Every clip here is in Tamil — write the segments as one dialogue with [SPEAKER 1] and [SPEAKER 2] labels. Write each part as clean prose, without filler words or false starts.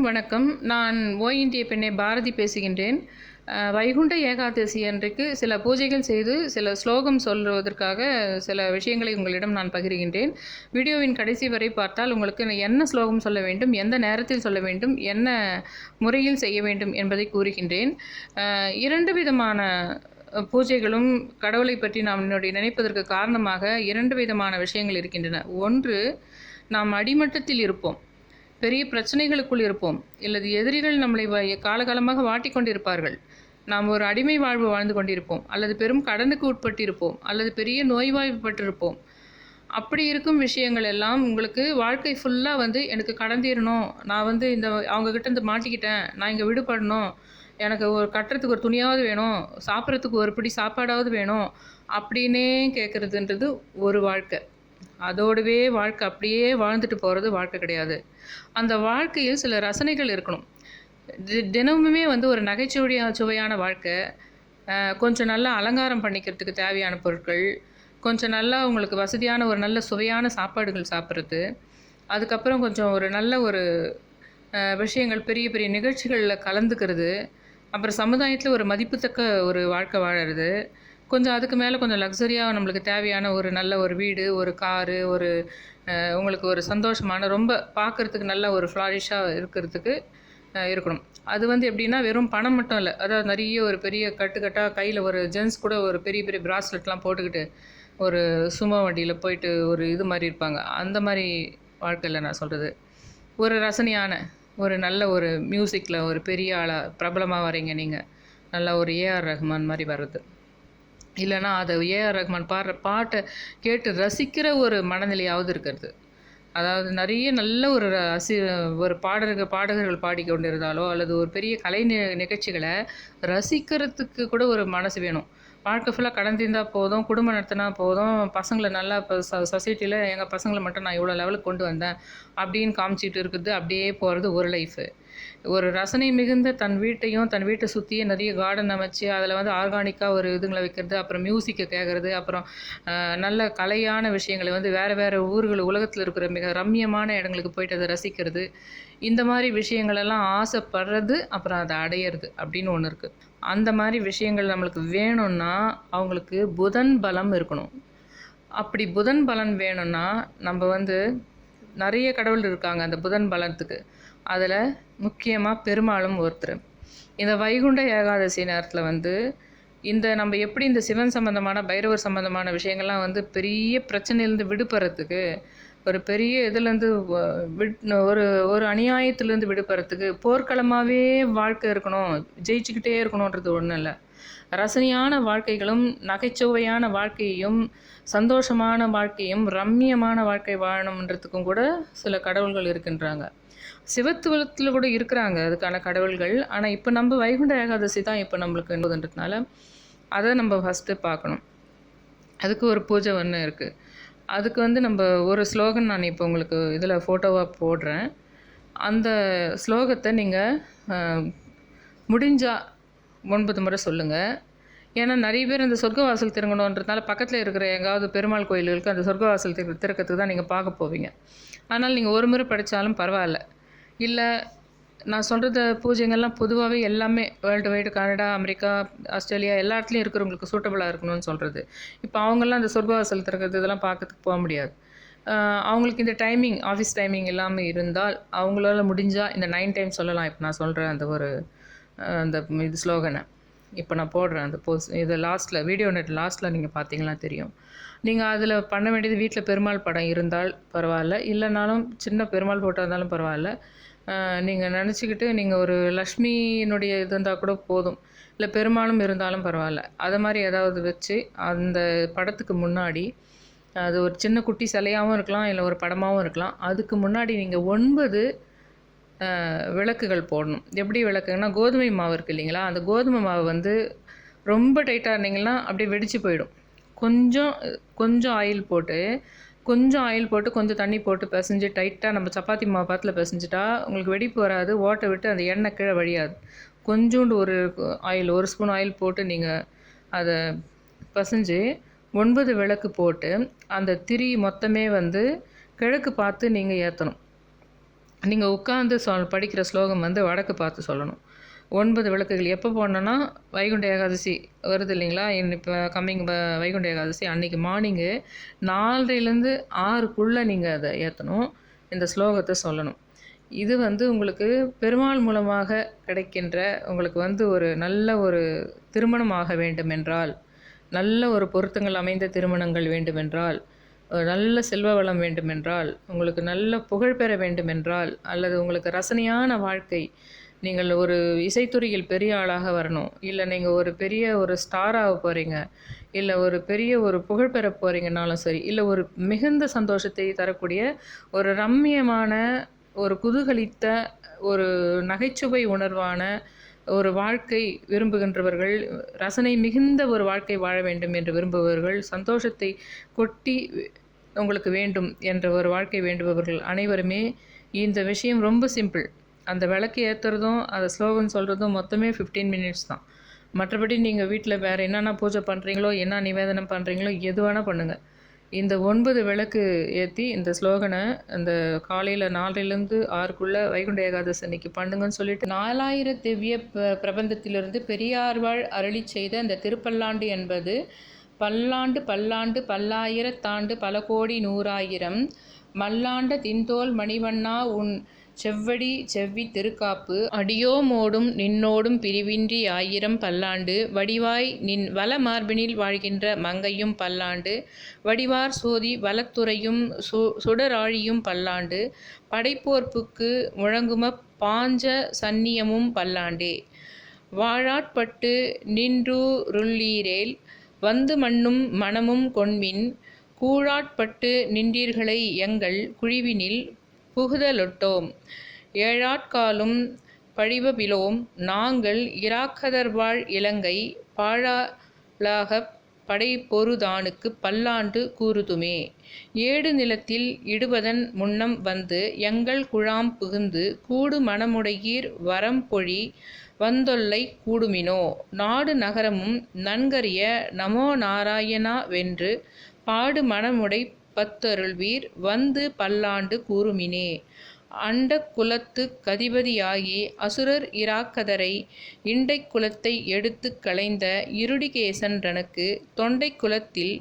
[SPEAKER 1] வணக்கம். நான் Indiapenne பாரதி பேசுகின்றேன். வைகுண்ட ஏகாதசி அன்றைக்கு சில பூஜைகள் செய்து, சில ஸ்லோகம் சொல்வதற்காக சில விஷயங்களை உங்களிடம் நான் பகிர்கின்றேன். வீடியோவின் கடைசி வரை பார்த்தால் உங்களுக்கு என்ன ஸ்லோகம் சொல்ல வேண்டும், எந்த நேரத்தில் சொல்ல வேண்டும், என்ன முறையில் செய்ய வேண்டும் என்பதை கூறுகின்றேன். 2 விதமான பூஜைகளும் கடவுளை பற்றி நாம் நினைப்பதற்கு காரணமாக 2 விதமான விஷயங்கள் இருக்கின்றன. ஒன்று, நாம் அடிமட்டத்தில் இருப்போம், பெரிய பிரச்சனைகளுக்குள் இருப்போம், இல்லது எதிரிகள் நம்மளை காலகாலமாக வாட்டிக்கொண்டிருப்பார்கள். நாம் ஒரு அடிமை வாழ்வு வாழ்ந்து கொண்டிருப்போம், அல்லது பெரும் கடனுக்கு உட்பட்டிருப்போம், அல்லது பெரிய நோய்வாய்ப்பட்டிருப்போம். அப்படி இருக்கும் விஷயங்கள் எல்லாம் உங்களுக்கு வாழ்க்கை ஃபுல்லாக எனக்கு கடன் தீரணும், நான் அவங்கக்கிட்ட இருந்து மாட்டிக்கிட்டேன், நான் இங்கே விடுபடணும், எனக்கு ஒரு கட்டுறதுக்கு ஒரு துணியாவது வேணும், சாப்பிட்றதுக்கு ஒரு பிடி சாப்பாடாவது வேணும் அப்படின்னே கேட்குறதுன்றது ஒரு வாழ்க்கை. அதோடவே வாழ்க்கை அப்படியே வாழ்ந்துட்டு போகிறது வாழ்க்கை கிடையாது. அந்த வாழ்க்கையில் சில ரசனைகள் இருக்கணும். தினமுமே ஒரு சுவையான வாழ்க்கை, கொஞ்சம் நல்லா அலங்காரம் பண்ணிக்கிறதுக்கு தேவையான பொருட்கள், கொஞ்சம் நல்லா உங்களுக்கு வசதியான ஒரு நல்ல சுவையான சாப்பாடுகள் சாப்பிட்றது, அதுக்கப்புறம் கொஞ்சம் ஒரு நல்ல ஒரு விஷயங்கள், பெரிய பெரிய நிகழ்ச்சிகளில் கலந்துக்கிறது, அப்புறம் சமுதாயத்தில் ஒரு மதிப்புத்தக்க ஒரு வாழ்க்கை வாழறது, கொஞ்சம் அதுக்கு மேலே கொஞ்சம் லக்ஸரியாக நம்மளுக்கு தேவையான ஒரு நல்ல ஒரு வீடு, ஒரு காரு, ஒரு உங்களுக்கு ஒரு சந்தோஷமான ரொம்ப பார்க்குறதுக்கு நல்ல ஒரு ஃப்ளாரிஷாக இருக்கிறதுக்கு இருக்கணும். அது எப்படின்னா வெறும் பணம் மட்டும் இல்லை, அதாவது நிறைய ஒரு பெரிய கட்டுக்கட்டாக கையில் ஒரு ஜென்ஸ் கூட ஒரு பெரிய பெரிய ப்ராஸ்லெட்லாம் போட்டுக்கிட்டு ஒரு சுமோ வண்டியில் போயிட்டு ஒரு இது மாதிரி இருப்பாங்க. அந்த மாதிரி வாழ்க்கையில் நான் சொல்கிறது ஒரு ரசனையான ஒரு நல்ல ஒரு மியூசிக்கில் ஒரு பெரிய ஆளாக பிரபலமாக வரீங்க நீங்கள், நல்லா ஒரு ஏஆர் ரஹ்மான் மாதிரி வர்றது, இல்லைனா அதை ஏஆர் ரஹ்மான் பாடுற பாட்டை கேட்டு ரசிக்கிற ஒரு மனநிலையாவது இருக்கிறது. அதாவது நிறைய நல்ல ஒரு பாடகர்கள் பாடிக்கொண்டிருந்தாலோ, அல்லது ஒரு பெரிய கலை நிகழ்ச்சிகளை ரசிக்கிறதுக்கு கூட ஒரு மனசு வேணும். வாழ்க்கை ஃபுல்லாக கடன் தீர்ந்தால் போதும், குடும்பம் நடத்தினா போதும், பசங்களை நல்லா இப்போ சொசைட்டியில் எங்கள் பசங்களை மட்டும் நான் இவ்வளோ லெவலுக்கு கொண்டு வந்தேன் அப்படின்னு காமிச்சிட்டு இருக்குது. அப்படியே போகிறது ஒரு லைஃபு. ஒரு ரசனை மிகுந்த தன் வீட்டையும் தன் வீட்டை சுற்றியே நிறைய கார்டன் அமைச்சு அதில் ஆர்கானிக்காக ஒரு இதுங்களை வைக்கிறது, அப்புறம் மியூசிக்கை கேட்குறது, அப்புறம் நல்ல கலையான விஷயங்களை வேறு வேறு ஊர்கள் உலகத்தில் இருக்கிற மிக ரம்மியமான இடங்களுக்கு போயிட்டு அதை ரசிக்கிறது, இந்த மாதிரி விஷயங்களெல்லாம் ஆசைப்படுறது, அப்புறம் அதை அடையிறது அப்படின்னு ஒன்று இருக்குது. அந்த மாதிரி விஷயங்கள் நம்மளுக்கு வேணும்னா அவங்களுக்கு புதன் பலம் இருக்கணும். அப்படி புதன் பலன் வேணும்னா நம்ம நிறைய கடவுள் இருக்காங்க அந்த புதன் பலத்துக்கு. அதில் முக்கியமாக பெருமாளும் ஒருத்தர். இந்த வைகுண்ட ஏகாதசி நேரத்தில் இந்த நம்ம எப்படி இந்த சிவன் சம்பந்தமான பைரவர் சம்பந்தமான விஷயங்கள்லாம் பெரிய பிரச்சனையிலேருந்து விடுபடுறதுக்கு, ஒரு பெரிய இதுலேருந்து ஒரு ஒரு அநியாயத்துலேருந்து விடுபடுறதுக்கு போர்க்களமாகவே வாழ்க்கை இருக்கணும், ஜெயிச்சுக்கிட்டே இருக்கணுன்றது ஒன்றும் இல்லை. ரசனையான வாழ்க்கைகளும் நகைச்சுவையான வாழ்க்கையும் சந்தோஷமான வாழ்க்கையும் ரம்மியமான வாழ்க்கை வாழணுன்றதுக்கும் கூட சில கடவுள்கள் இருக்கின்றாங்க. சிவத்துவத்தில் கூட இருக்கிறாங்க அதுக்கான கடவுள்கள். ஆனால் இப்போ நம்ம வைகுண்ட ஏகாதசி தான் இப்போ நம்மளுக்கு என்பதுன்றதுனால அதை நம்ம ஃபஸ்ட்டு பார்க்கணும். அதுக்கு ஒரு பூஜை ஒன்று இருக்குது. அதுக்கு நம்ம ஒரு ஸ்லோகன் நான் இப்போ உங்களுக்கு இதில் ஃபோட்டோவாக போடுறேன். அந்த ஸ்லோகத்தை நீங்கள் முடிஞ்சால் 9 முறை சொல்லுங்கள். ஏன்னா நிறைய பேர் அந்த சொர்க்கவாசல் திறங்கணுன்றதுனால பக்கத்தில் இருக்கிற எங்காவது பெருமாள் கோயில்களுக்கு அந்த சொர்க்கவாசல் திறக்கிறதுக்கு தான் நீங்கள் பார்க்க போவீங்க. ஆனால் நீங்கள் ஒரு முறை படித்தாலும் பரவாயில்ல. இல்லை, நான் சொல்கிறது பூஜைங்கள்லாம் பொதுவாகவே எல்லாமே world wide, Canada, America, Australia எல்லா இடத்துலையும் இருக்கிறவங்களுக்கு சூட்டபுளாக இருக்கணும்னு சொல்கிறது. இப்போ அவங்கெல்லாம் அந்த சொர்க்கவாசல் திறக்கிறது இதெல்லாம் பார்க்கறதுக்கு போக முடியாது. அவங்களுக்கு இந்த டைமிங், ஆஃபீஸ் டைமிங் இல்லாமல் இருந்தால் அவங்களால முடிஞ்சால் இந்த 9 டைம் சொல்லலாம். இப்போ நான் சொல்கிறேன் அந்த இது ஸ்லோகனை இப்போ நான் போடுறேன். அந்த இது லாஸ்ட்டில் வீடியோ நெட் லாஸ்ட்டில் நீங்கள் பார்த்தீங்கன்னா தெரியும். நீங்கள் அதில் பண்ண வேண்டியது, வீட்டில் பெருமாள் படம் இருந்தால் பரவாயில்ல, இல்லைனாலும் சின்ன பெருமாள் ஃபோட்டோ இருந்தாலும் பரவாயில்ல, நீங்கள் நினச்சிக்கிட்டு நீங்கள் ஒரு லக்ஷ்மியினுடைய இது இருந்தால் கூட போதும், இல்லை பெருமாளும் இருந்தாலும் பரவாயில்ல, அதை மாதிரி ஏதாவது வச்சு அந்த படத்துக்கு முன்னாடி, அது ஒரு சின்ன குட்டி சிலையாகவும் இருக்கலாம், இல்லை ஒரு படமாகவும் இருக்கலாம், அதுக்கு முன்னாடி நீங்கள் 9 விளக்குகள் போடணும். எப்படி விளக்குன்னா, கோதுமை மாவு இருக்குது இல்லைங்களா, அந்த கோதுமை மாவு ரொம்ப டைட்டாக இருந்தீங்கன்னா அப்படியே வெடித்து போயிடும். கொஞ்சம் ஆயில் போட்டு கொஞ்சம் தண்ணி போட்டு பிசைஞ்சு டைட்டாக நம்ம சப்பாத்தி மாவு பாத்தில் பிசைஞ்சிட்டா உங்களுக்கு வெடிப்பு வராது, ஓட்டை விட்டு அந்த எண்ணெய் கீழே வழியாது. கொஞ்சோண்டு ஒரு ஸ்பூன் ஆயில் போட்டு நீங்கள் அதை பிசைஞ்சு 9 விளக்கு போட்டு அந்த திரி மொத்தமே கிழக்கு பார்த்து நீங்கள் ஏற்றணும். நீங்கள் உட்காந்து படிக்கிற ஸ்லோகம் வந்து வடக்கு பார்த்து சொல்லணும். 9 விளக்குகள் எப்போ போடணுன்னா, வைகுண்ட ஏகாதசி வருது இல்லைங்களா? இப்போ கம்மிங் வைகுண்ட ஏகாதசி அன்றைக்கி மார்னிங்கு 4:30லேருந்து 6க்குள்ளே நீங்கள் அதை ஏற்றணும். இந்த ஸ்லோகத்தை சொல்லணும். இது வந்து உங்களுக்கு பெருமாள் மூலமாக கிடைக்கின்ற உங்களுக்கு வந்து ஒரு நல்ல ஒரு திருமணம் ஆக வேண்டுமென்றால், நல்ல ஒரு பொருத்தங்கள் அமைந்த திருமணங்கள் வேண்டுமென்றால், நல்ல செல்வ வளம் வேண்டுமென்றால், உங்களுக்கு நல்ல புகழ் பெற வேண்டுமென்றால், அல்லது உங்களுக்கு ரசனையான வாழ்க்கை, நீங்கள் ஒரு இசைத்துறையில் பெரிய ஆளாக வரணும், இல்லை நீங்கள் ஒரு பெரிய ஒரு ஸ்டாராக போகிறீங்க, இல்லை ஒரு பெரிய ஒரு புகழ் பெற போகிறீங்கனாலும் சரி, இல்லை ஒரு மிகுந்த சந்தோஷத்தை தரக்கூடிய ஒரு ரம்மியமான ஒரு குதூகலித்த ஒரு நகைச்சுவை உணர்வான ஒரு வாழ்க்கை விரும்புகின்றவர்கள், ரசனை மிகுந்த ஒரு வாழ்க்கை வாழ வேண்டும் என்று விரும்புபவர்கள், சந்தோஷத்தை கொட்டி உங்களுக்கு வேண்டும் என்ற ஒரு வாழ்க்கை வேண்டுபவர்கள் அனைவருமே இந்த விஷயம் ரொம்ப சிம்பிள். அந்த விளக்கு ஏற்றுறதும் அதை ஸ்லோகன் சொல்கிறதும் மொத்தமே 15 மினிட்ஸ் தான். மற்றபடி நீங்கள் வீட்டில் வேறு என்னென்ன பூஜை பண்ணுறீங்களோ, என்ன நிவேதனம் பண்ணுறீங்களோ, எது வேணால் பண்ணுங்கள். இந்த 9 விளக்கு ஏற்றி இந்த ஸ்லோகனை அந்த காலையில் 4லேருந்து 6க்குள்ளே வைகுண்ட ஏகாதசி அன்னைக்கு பண்ணுங்கன்னு சொல்லிட்டு 4000 திவ்ய பிரபந்தத்திலிருந்து பெரியார்வாள் அருளி செய்த இந்த திருப்பல்லாண்டு என்பது பல்லாண்டு பல்லாண்டு பல்லாயிரத்தாண்டு பல கோடி நூறாயிரம் மல்லாண்ட தின்தோல் மணிவண்ணா உன் செவ்வடி செவ்வி திருக்காப்பு அடியோமோடும் நின்னோடும் பிரிவின்றி 1000 பல்லாண்டு வடிவாய் நின் வல மார்பினில் வாழ்கின்ற மங்கையும் பல்லாண்டு வடிவார் சோதி வலத்துறையும் சுடராழியும் பல்லாண்டு படைப்போர்ப்புக்கு முழங்கும பாஞ்ச சந்நியமும் பல்லாண்டே வாழாட்பட்டு நின்றுருள்ளீரேல் வந்து மண்ணும் மனமும் கொண்மின் கூழாட்பட்டு நின்றீர்களை எங்கள் குழிவினில் புகுதலொட்டோம் ஏழாட்காலும் பழிவபிலோம் நாங்கள் இராக்கதர்வாழ் இலங்கை பாழாளாகப் படைப்பொருதானுக்கு பல்லாண்டு கூறுதுமே ஏடு நிலத்தில் இடுவதன் முன்னம் வந்து எங்கள் குழாம் புகுந்து கூடு மணமுடையீர் வரம்பொழி வந்தொல்லை கூடுமினோ நாடு நகரமும் நன்கறிய நமோ நாராயணா வென்று பாடு மணமுடை பத்தருள்வீர் வந்து பல்லாண்டு கூறுமினே அண்டக் குலத்துக் கதிபதியாகி அசுரர் இராக்கதரை இண்டைக் குலத்தை எடுத்து களைந்த இருடிகேசன்றனக்கு தொண்டைக் குலத்தில்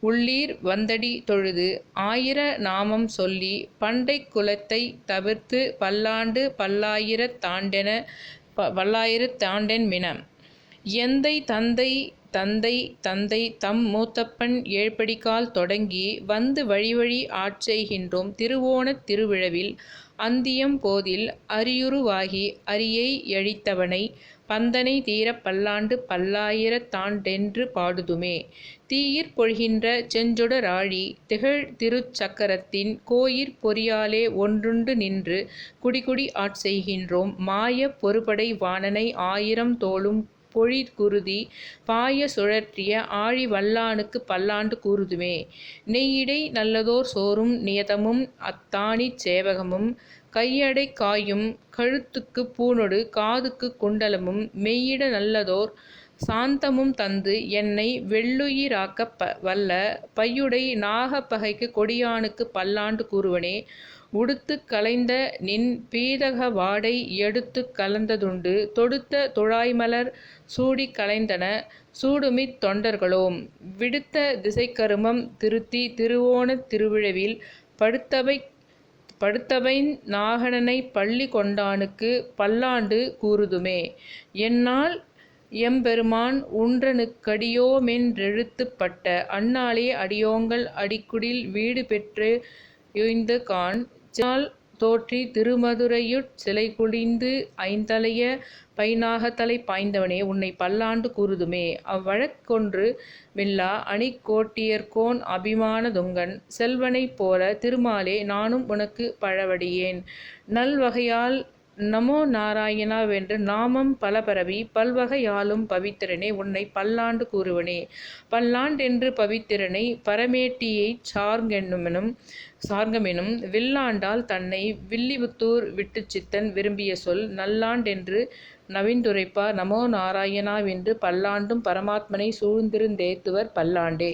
[SPEAKER 1] உள்ளீர் வந்தடி தொழுது 1000 நாமம் சொல்லி பண்டைக் குலத்தை தவிர்த்து பல்லாண்டு பல்லாயிரத்தாண்டென் மின எந்தை தந்தை தந்தை தந்தை தம் மூத்தப்பன் ஏழ்படிக்கால் தொடங்கி வந்து வழிவழி ஆட்செய்கின்றோம் திருவோணத் திருவிழவில் அந்தியம் போதில் அரியுருவாகி அரியை எழித்தவனை பந்தனை தீரப் பல்லாண்டு பல்லாயிரத்தாண்டென்று பாடுதுமே தீயிற் பொழிகின்ற செஞ்சுடராழி திகழ் திருச்சக்கரத்தின் கோயிற் பொறியாலே ஒன்றுண்டு நின்று குடிகுடி ஆட்செய்கின்றோம் மாய பொறுபடை வாணனை 1000 தோளும் பொழிகுருதி பாய சுழற்றிய ஆழி வல்லானுக்கு பல்லாண்டு கூறுதுமே நெய்யிடை நல்லதோர் சோறும் நியதமும் அத்தானிச் சேவகமும் கையடை காயும் கழுத்துக்கு பூணொடு காதுக்கு குண்டலமும் மெய்யிட நல்லதோர் சாந்தமும் தந்து என்னை வெள்ளுயிராக்க வல்ல பையுடை நாகப்பகைக்கு கொடியானுக்கு பல்லாண்டு கூறுவனே உடுத்து கலைந்த நின் பீதக வாடை எடுத்து கலந்ததுண்டு தொடுத்த துழாய்மலர் சூடி கலைந்தன சூடுமித் தொண்டர்களோம் விடுத்த திசைக்கருமம் திருத்தி திருவோணத் திருவிழவில் படுத்தவைன் நாகனனை பள்ளி கொண்டானுக்கு பல்லாண்டு கூறுதுமே என்னால் எம்பெருமான் உன்றனுக்கடியோமென்றெழுத்துப்பட்ட அந்நாளே அடியோங்கள் அடிக்குடில் வீடு பெற்று யுய்ந்து காண் சினால் தோற்றி திருமதுரையுட் சிலை குடிந்து 5 தலைய பைநாகத்தலை பாய்ந்தவனே உன்னை பல்லாண்டு கூறுதுமே அவ்வழக்கொன்று மில்லா அணிக்கோட்டியர்கோன் அபிமான துங்கன் செல்வனைப் போல திருமாலே நானும் உனக்கு பழவடியேன் நல்வகையால் நமோ நாராயணா வென்று நாமம் பல பரவி பல்வகையாலும் பவித்திரனே உன்னை பல்லாண்டு கூறுவனே பல்லாண்டென்று பவித்திரனை பரமேட்டியைச் சார்ங்கமெனும் வில்லாண்டால் தன்னை வில்லிபுத்தூர் விட்டுச்சித்தன் விரும்பிய சொல் நல்லாண்டென்று நவிந்துரைப்பார் நமோ நாராயணா வென்று பல்லாண்டும் பரமாத்மனை சூழ்ந்திருந்தேத்துவர் பல்லாண்டே.